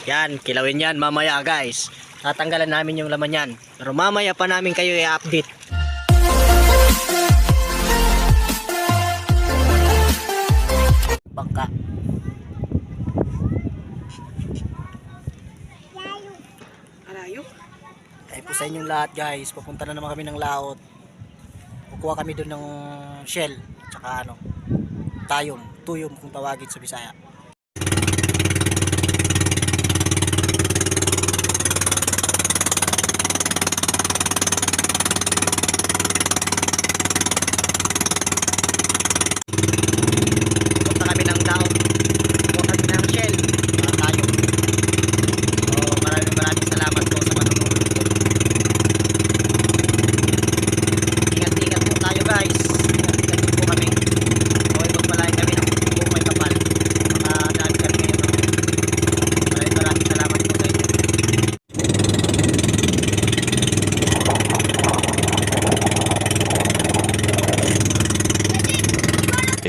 Yan, kilawin yan mamaya guys. Tatanggalan namin yung laman yan. Pero mamaya pa namin kayo i-update. Bangka. Alayo. Ay po sa inyong lahat guys. Pupunta na naman kami ng laot. Kukuha kami doon ng shell. Tsaka ano, tayom. Tuyom kung tawagin sa Bisaya.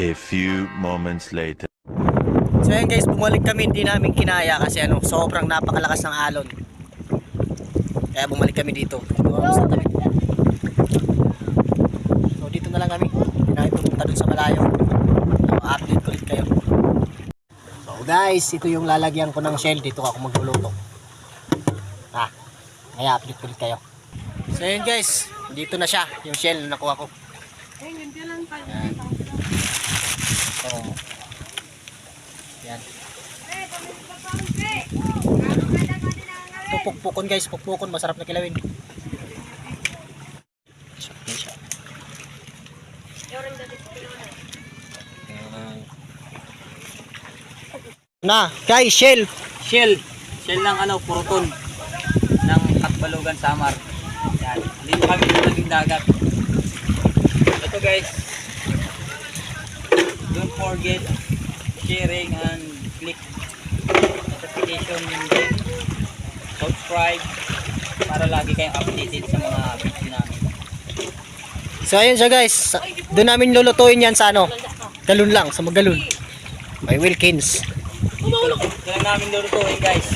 A few moments later. So ayan guys, bumalik kami, hindi namin kinaya kasi ano, sobrang napakalakas ng alon. Kaya bumalik kami dito. So dito na lang kami. Hindi namin pupunta dun sa malayo. So update ko ulit kayo. So guys, ito yung lalagyan ko ng shell. Dito ako magluluto. Kaya update ko ulit kayo. So ayan guys, dito na siya, yung shell na nakuha ko. Ayan. So, yan. Ito pukpukon guys, pukpukon, masarap na kilawin. Sarap na siya. Na, guys, shell. Shell ng ano, Puruton ng Katbalogan, Samar. Yan, dito kami sa tabing dagat. Ito guys, don't forget sharing and click notification bell, subscribe para lagi kayong updated sa mga video namin. So ayun siya guys, doon namin lulutuin yan sa ano, galon lang, sa magalon. May Wilkins. Ito lang namin lulutuin guys.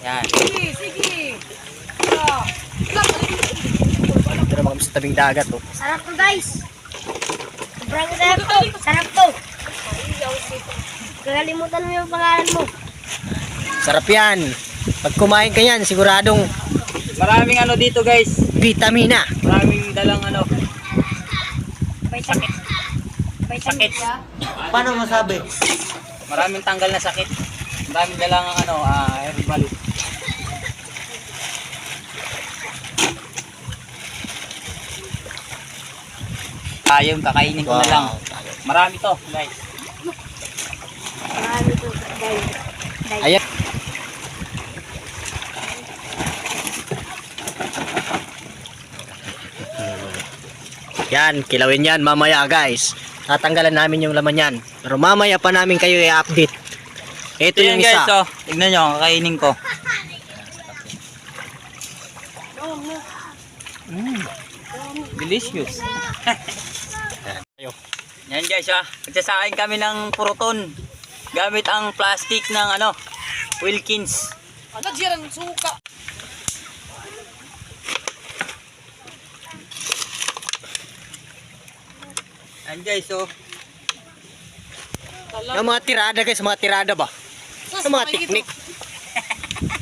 Yan. Sige. Dito naman kami sa tabing dagat. Oh. Sarap to guys. Sobrang sarap to. Sarap to. Kalimutan mo yung pangalan mo. Sarap yan. Pag kumain ka yan, siguradong Maraming ano dito guys. vitamina. Maraming dalang ano. Sakit. Sakit. Paano masabi? Maraming tanggal na sakit. Maraming dalang ano, herbal. Ayun, kakainin ko na lang. Marami to, guys. Marami to guys. Ayan. Yan, kilawin yan mamaya guys. Tatanggalan namin yung laman yan. Pero mamaya pa namin kayo i-update. Ito yung Ayan, isa. guys, oh. Tignan nyo, kakainin ko. Delicious. Yan guys, magsasain kami ng Puruton gamit ang plastic ng ano, Wilkins. Ano diyan suka? Yan guys, Yung mga tirada guys, mga tirada ba? Yung mga teknik.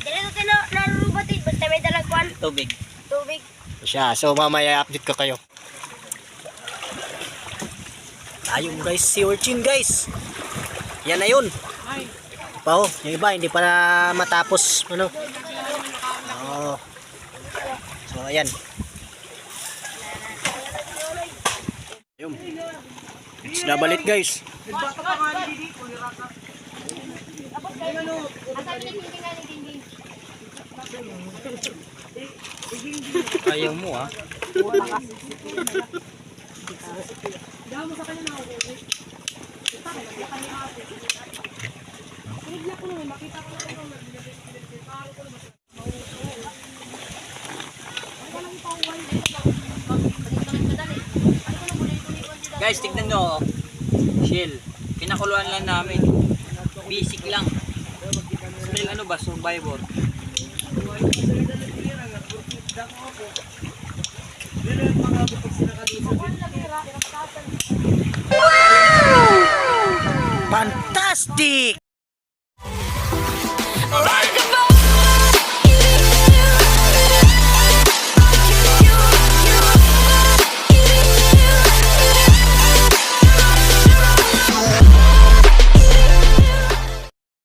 Dili ko kayo narurubatid. Basta may dalagwan. tubig. Tubig. Siya, so mamaya update ko kayo. Ayun guys, si urchin guys. Yan na yun. Pa oh, yung iba hindi pa na matapos ano. Oh. So ayan. Ayun. It's na balik guys. Ayaw mo Guys, tignan nyo, shell. Pinakuluan lang namin. Basic lang. Style ano ba? Survivor. Fantastic!